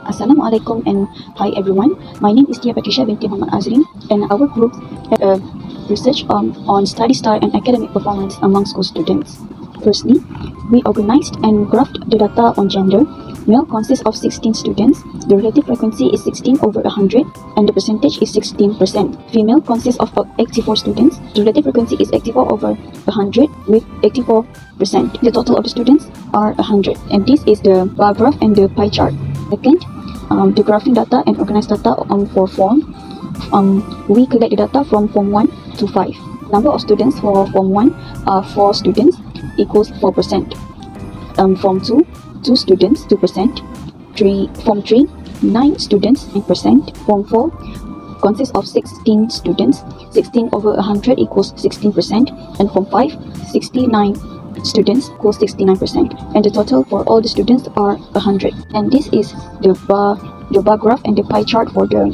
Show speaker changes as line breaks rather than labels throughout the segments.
Assalamualaikum and hi everyone. My name is Tia Patricia binti Muhammad Azrin, and our group had a research on study style and academic performance among school students. Firstly, we organized and graphed the data on gender. Male consists of 16 students. The relative frequency is 16 over 100 and the percentage is 16%. Female consists of 84 students. The relative frequency is 84 over 100 with 84%. The total of the students are 100, and this is the bar graph and the pie chart. Second, the graphing data and organized data for form. We collect the data from form 1 to 5. Number of students for form 1 are 4 students equals 4%. Form 2, 2 students, 2%. Form 3, 9 students, 9%. Form 4 consists of 16 students. 16 over 100 equals 16%. And form 5, 69 students equals 69%, and the total for all the students are 100. And this is the bar graph and the pie chart for the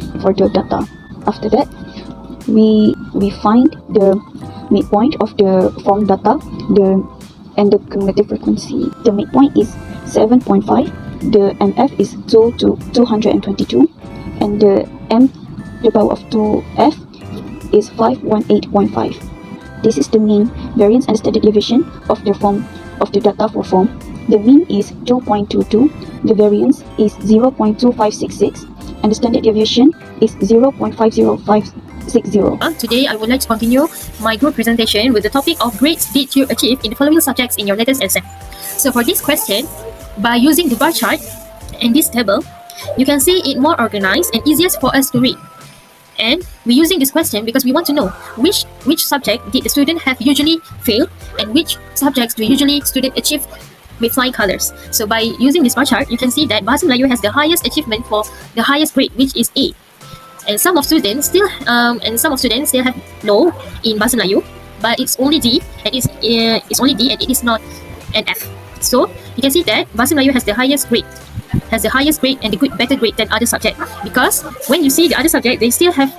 data. After that, we find the midpoint of the form data and the cumulative frequency. The midpoint is 7.5. The MF is 2 to 222, and the M to the power of 2F is 518.5. This is the mean, variance, and standard deviation of the data for form. The mean is 2.22, the variance is 0.2566, and the standard deviation is 0.50560.
Today, I would like to continue my group presentation with the topic of grades did you achieve in the following subjects in your latest exam. So for this question, by using the bar chart and this table, you can see it more organized and easiest for us to read. And we're using this question because we want to know which subject did the student have usually failed and which subjects do usually student achieve with flying colors. So by using this bar chart, you can see that Bahasa Melayu has the highest achievement for the highest grade, which is A. And some of students still have low in Bahasa Melayu, but it's only D and it's only D and it is not an F. So you can see that Bahasa Melayu has the highest grade and the better grade than other subject, because when you see the other subject, they still have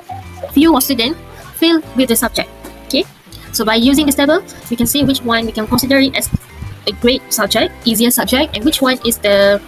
few of students fail with the subject. Okay, so by using this table, we can see which one we can consider it as a great subject, easier subject, and which one is the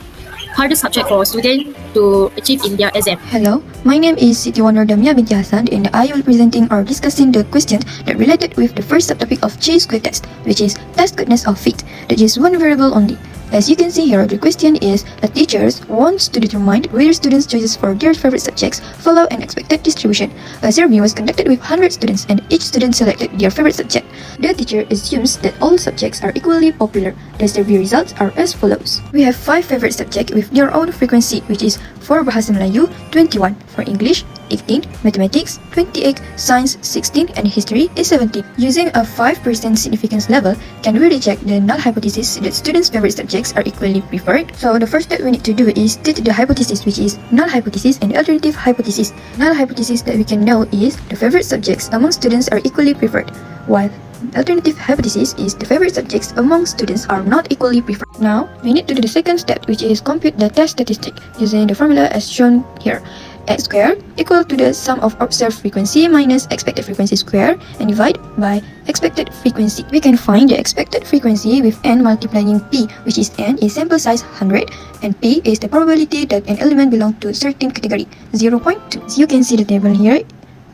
hardest subject for a student to achieve in their exam.
Hello, my name is Siti Wanur Damia binti Hassan, and I will presenting or discussing the questions that related with the first subtopic of Chi-square test, which is test goodness of fit. That is one variable only. As you can see here, the question is that teachers wants to determine whether students' choices for their favorite subjects follow an expected distribution. A survey was conducted with 100 students and each student selected their favorite subject. The teacher assumes that all subjects are equally popular. The survey results are as follows. We have 5 favorite subjects with their own frequency, which is for Bahasa Melayu, 21, for English, 18, Mathematics, 28, Science, 16, and History is 17. Using a 5% significance level, can we reject the null hypothesis that students' favorite subjects are equally preferred? So the first step we need to do is state the hypothesis, which is null hypothesis and the alternative hypothesis. Null hypothesis that we can know is the favorite subjects among students are equally preferred, while alternative hypothesis is the favorite subjects among students are not equally preferred. Now, we need to do the second step, which is compute the test statistic using the formula as shown here. X squared equal to the sum of observed frequency minus expected frequency square and divide by expected frequency. We can find the expected frequency with n multiplying p, which is n is sample size 100 and p is the probability that an element belongs to a certain category, 0.2. As you can see the table here,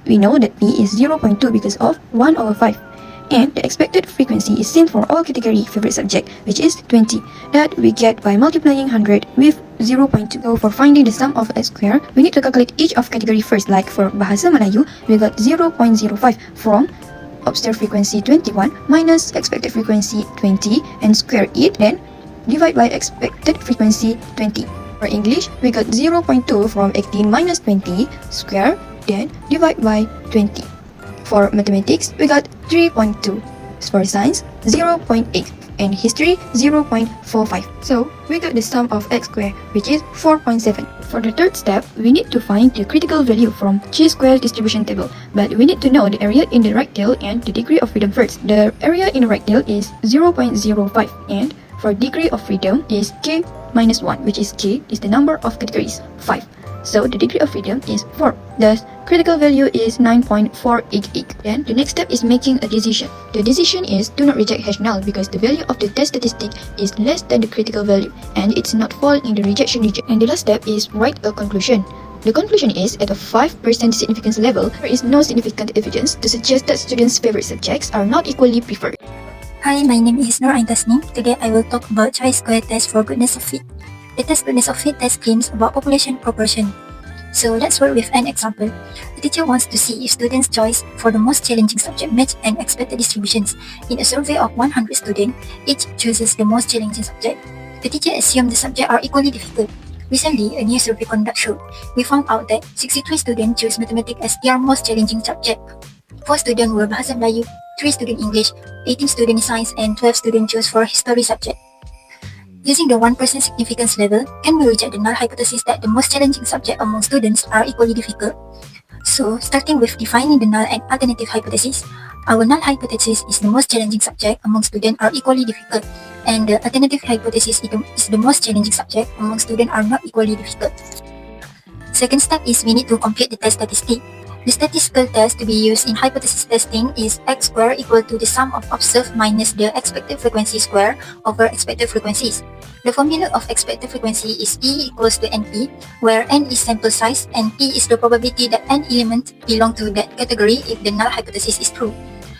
we know that p is 0.2 because of 1 over 5. And the expected frequency is seen for all category favorite subject, which is 20, that we get by multiplying 100 with 0.2. So for finding the sum of x square, we need to calculate each of category first. Like for Bahasa Melayu, we got 0.05 from observed frequency 21 minus expected frequency 20 and square it, then divide by expected frequency 20. For English, we got 0.2 from 18 minus 20 square, then divide by 20. For Mathematics, we got 3.2. For Science, 0.8. And History, 0.45. So, we got the sum of x squared, which is 4.7. For the third step, we need to find the critical value from chi-square distribution table. But we need to know the area in the rectangle and the degree of freedom first. The area in the rectangle is 0.05 and for degree of freedom is k minus 1, which is k is the number of categories, 5. So the degree of freedom is 4. Thus, critical value is 9.488. Then the next step is making a decision. The decision is do not reject hash null because the value of the test statistic is less than the critical value and it's not fall in the rejection region. And the last step is write a conclusion. The conclusion is, at a 5% significance level, there is no significant evidence to suggest that students' favorite subjects are not equally preferred.
Hi, my name is Nur Ain Tasnim. Today I will talk about chi-square test for goodness of fit. The test goodness of fit test claims about population proportion. So let's work with an example. The teacher wants to see if students' choice for the most challenging subject match and expected distributions. In a survey of 100 students, each chooses the most challenging subject. The teacher assumed the subjects are equally difficult. Recently, a new survey conduct showed we found out that 63 students chose mathematics as their most challenging subject. 4 students were Bahasa Melayu, 3 students English, 18 students science, and 12 students chose for history subject. Using the 1% significance level, can we reject the null hypothesis that the most challenging subject among students are equally difficult? So, starting with defining the null and alternative hypothesis, our null hypothesis is the most challenging subject among students are equally difficult, and the alternative hypothesis is the most challenging subject among students are not equally difficult. Second step is we need to compute the test statistic. The statistical test to be used in hypothesis testing is x squared equal to the sum of observed minus the expected frequency square over expected frequencies. The formula of expected frequency is E equals to NP, where N is sample size and P is the probability that N elements belong to that category if the null hypothesis is true.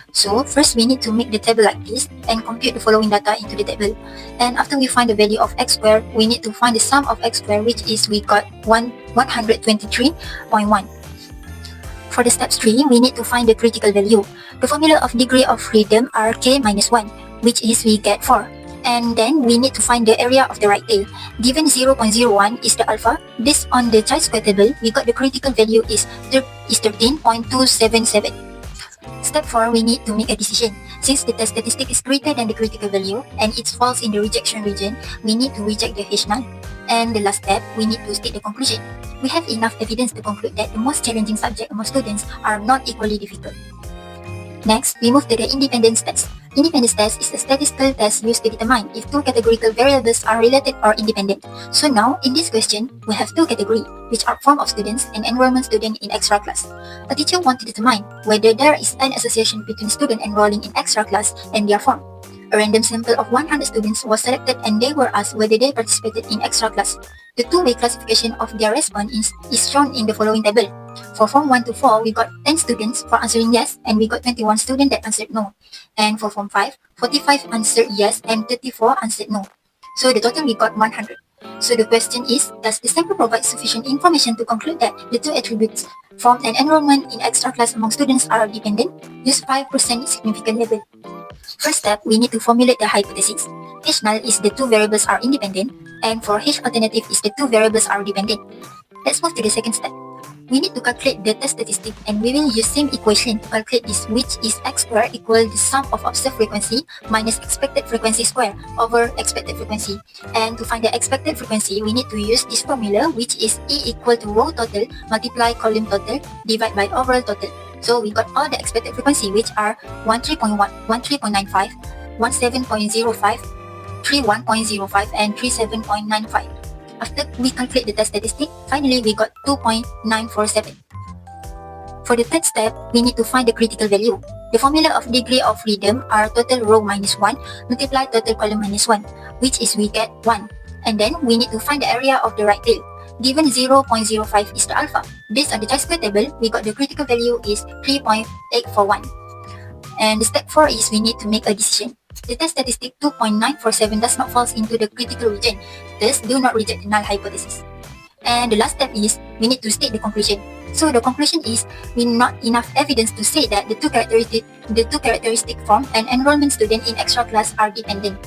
So, first we need to make the table like this and compute the following data into the table. And after we find the value of x squared, we need to find the sum of x squared, which is we got 123.1. For the step 3, we need to find the critical value. The formula of degree of freedom are k minus 1, which is we get 4. And then we need to find the area of the right tail. Given 0.01 is the alpha, based on the chi-square table, we got the critical value is 13.277. Step 4, we need to make a decision. Since the test statistic is greater than the critical value and it falls in the rejection region, we need to reject the H null. And the last step, we need to state the conclusion. We have enough evidence to conclude that the most challenging subject among students are not equally difficult. Next, we move to the independence test. Independence test is a statistical test used to determine if two categorical variables are related or independent. So now, in this question, we have two categories, which are form of students and enrollment student in extra class. A teacher wants to determine whether there is an association between student enrolling in extra class and their form. A random sample of 100 students was selected and they were asked whether they participated in extra class. The two-way classification of their response is shown in the following table. For Form 1 to 4, we got 10 students for answering yes and we got 21 students that answered no. And for Form 5, 45 answered yes and 34 answered no. So the total we got 100. So the question is, does the sample provide sufficient information to conclude that the two attributes, form and enrollment in extra class among students are dependent? Use 5% significant level. First step, we need to formulate the hypothesis. H null is the two variables are independent, and for H alternative is the two variables are dependent. Let's move to the second step. We need to calculate the test statistic and we will use same equation to calculate this, which is x squared equal the sum of observed frequency minus expected frequency square over expected frequency. And to find the expected frequency, we need to use this formula, which is E equal to row total multiply column total divided by overall total. So we got all the expected frequency, which are 13.1, 13.95, 17.05, 31.05 and 37.95. After we calculate the test statistic, finally we got 2.947. For the third step, we need to find the critical value. The formula of degree of freedom are total row minus 1 multiply total column minus 1, which is we get 1. And then we need to find the area of the right tail. Given 0.05 is the alpha. Based on the chi-square table, we got the critical value is 3.841. And the step 4 is we need to make a decision. The test statistic 2.947 does not fall into the critical region, thus do not reject the null hypothesis. And the last step is we need to state the conclusion. So the conclusion is we not enough evidence to say that the two characteristic form and enrollment student in extra class are dependent.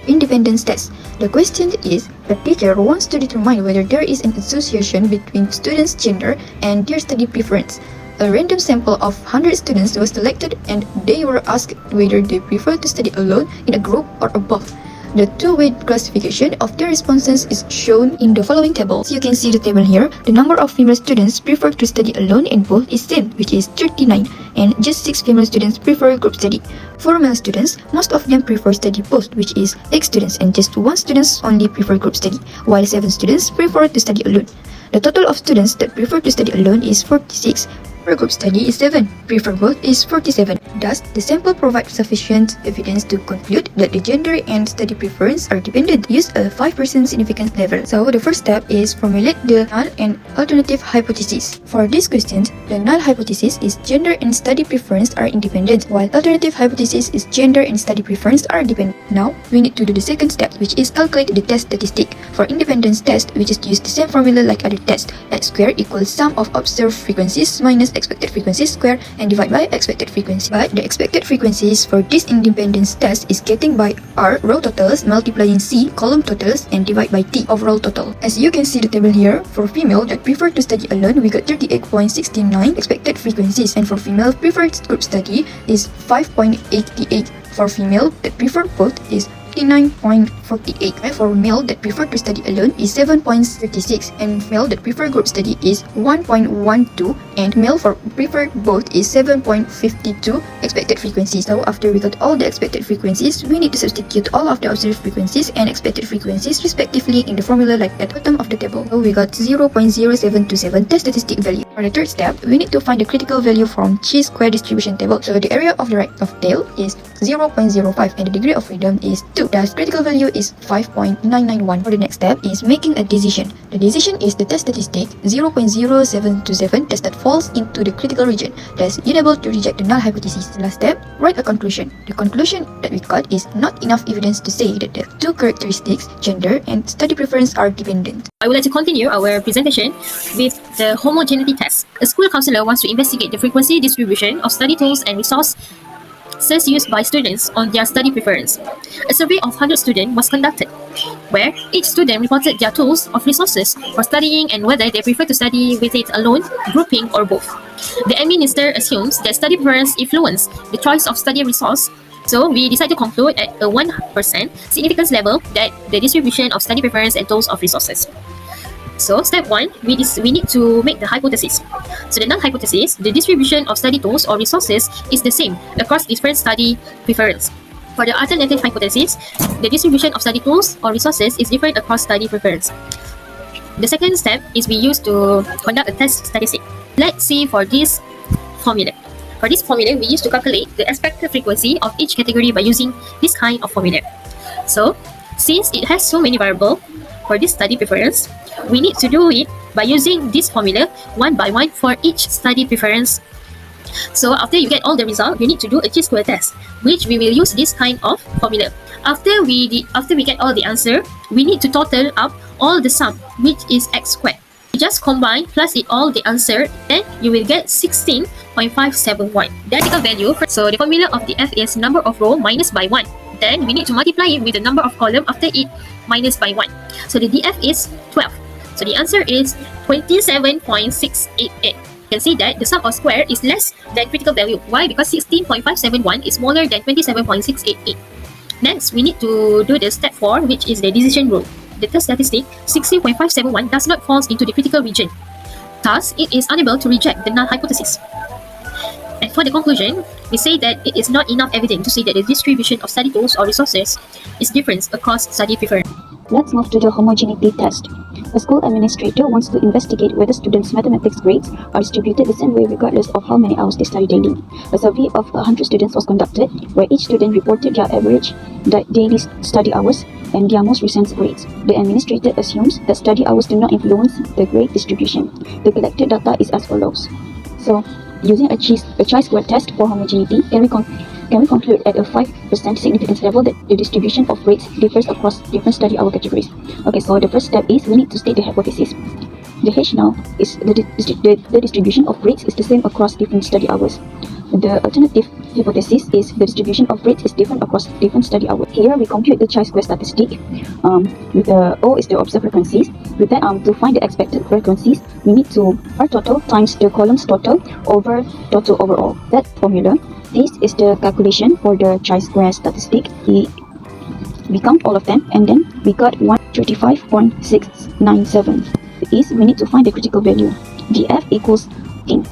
Independence test. The question is, a teacher wants to determine whether there is an association between students' gender and their study preference. A random sample of 100 students was selected and they were asked whether they prefer to study alone, in a group, or above. The two-way classification of their responses is shown in the following table. As you can see the table here, the number of female students prefer to study alone and both is same, which is 39, and just 6 female students prefer group study. For male students, most of them prefer study both, which is 8 students, and just 1 student only prefer group study, while 7 students prefer to study alone. The total of students that prefer to study alone is 46. Per group study is 7. Prefer both is 47. Thus, the sample provides sufficient evidence to conclude that the gender and study preference are dependent. Use a 5% significance level. So, the first step is formulate the null and alternative hypothesis. For this question, the null hypothesis is gender and study preference are independent, while alternative hypothesis is gender and study preference are dependent. Now, we need to do the second step, which is calculate the test statistic. For independence test, we just use the same formula like other tests. X squared equals sum of observed frequencies minus expected frequencies squared and divide by expected frequency. But the expected frequencies for this independence test is getting by R row totals multiplying C column totals and divide by T overall total. As you can see the table here, for female that prefer to study alone, we got 38.69 expected frequencies, and for female preferred group study is 5.88. For female that prefer both is 59.48, and for male that prefer to study alone is 7.36, and male that prefer group study is 1.12, and male for prefer both is 7.52 expected frequencies. So after we got all the expected frequencies, we need to substitute all of the observed frequencies and expected frequencies respectively in the formula like at the bottom of the table. So we got 0.0727 test statistic value. For the third step, we need to find the critical value from chi-square distribution table. So the area of the right of tail is 0.05 and the degree of freedom is 2. Thus, critical value is 5.991. For the next step is making a decision. The decision is the test statistic 0.0727 test that falls into the critical region, thus unable to reject the null hypothesis. The last step, write a conclusion. The conclusion that we got is not enough evidence to say that the two characteristics, gender and study preference, are dependent.
I would like to continue our presentation with the homogeneity test. A school counselor wants to investigate the frequency distribution of study tools and resources used by students on their study preference. A survey of 100 students was conducted, where each student reported their tools of resources for studying and whether they prefer to study with it alone, grouping, or both. The administrator assumes that study preference influence the choice of study resource. So we decide to conclude at a 1% significance level that the distribution of study preference and tools of resources. So step 1, we need to make the hypothesis. So the null hypothesis, the distribution of study tools or resources is the same across different study preference. For the alternative hypothesis, the distribution of study tools or resources is different across study preference. The second step is we use to conduct a test statistic. Let's see for this formula. For this formula, we use to calculate the expected frequency of each category by using this kind of formula. So, since it has so many variables for this study preference, we need to do it by using this formula one by one for each study preference. So after you get all the result, you need to do a chi-square test, which we will use this kind of formula. After we get all the answer, we need to total up all the sum, which is x squared. You just combine plus it all the answer, then you will get 16.571. The critical value. So the formula of the F is number of row minus by 1. Then we need to multiply it with the number of column after it minus by 1. So the DF is 12. So the answer is 27.688. You can see that the sum of square is less than critical value. Why? Because 16.571 is smaller than 27.688. Next, we need to do the step 4, which is the decision rule. The test statistic 16.571 does not fall into the critical region. Thus, it is unable to reject the null hypothesis. And for the conclusion, we say that it is not enough evidence to say that the distribution of study tools or resources is different across study preference.
Let's move to the homogeneity test. A school administrator wants to investigate whether students' mathematics grades are distributed the same way regardless of how many hours they study daily. A survey of 100 students was conducted, where each student reported their average daily study hours and their most recent grades. The administrator assumes that study hours do not influence the grade distribution. The collected data is as follows. So, using a chi-square test for homogeneity, can we conclude at a 5% significance level that the distribution of grades differs across different study hour categories? Okay, so the first step is we need to state the hypothesis. The H now is the distribution of grades is the same across different study hours. The alternative hypothesis is the distribution of grades is different across different study hours. Here we compute the chi-square statistic. With the O is the observed frequencies. With that, to find the expected frequencies, we need to R total times the columns total over total overall. That formula. This is the calculation for the chi-square statistic. We count all of them and then we got 135.697. We need to find the critical value. GF equals 10.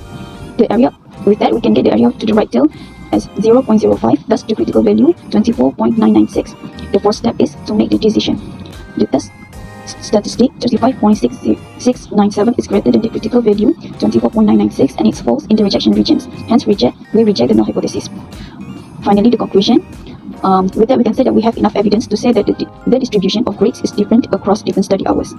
The area, with that we can get the area to the right tail as 0.05. That's the critical value, 24.996. The fourth step is to make the decision. The test statistic 35.6697 is greater than the critical value 24.996 and it falls in the rejection regions. Hence, we reject the null hypothesis. Finally, the conclusion. With that, we can say that we have enough evidence to say that the distribution of grades is different across different study hours.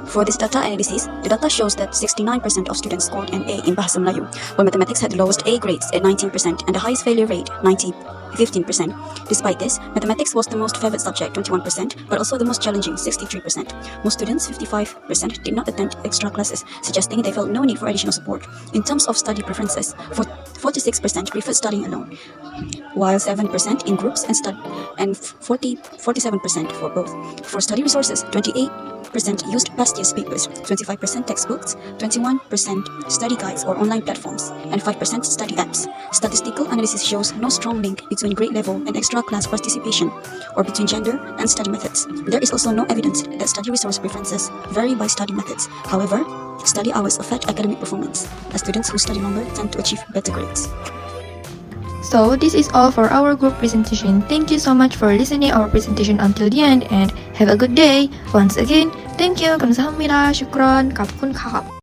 For this data analysis, the data shows that 69% of students scored an A in Bahasa Melayu, while mathematics had the lowest A grades at 19% and the highest failure rate, 15%. Despite this, mathematics was the most favored subject, 21%, but also the most challenging, 63%. Most students, 55%, did not attend extra classes, suggesting they felt no need for additional support. In terms of study preferences, 46% preferred studying alone, while 7% in groups and 47% for both. For study resources, 28% used past year's papers, 25% textbooks, 21% study guides or online platforms, and 5% study apps. Statistical analysis shows no strong link between grade level and extra class participation, or between gender and study methods. There is also no evidence that study resource preferences vary by study methods. However, study hours affect academic performance, as students who study longer tend to achieve better grades.
So this is all for our group presentation. Thank you so much for listening our presentation until the end and have a good day. Once again, thank you. Kamsahamnida. Syukron. Kapkun kakap.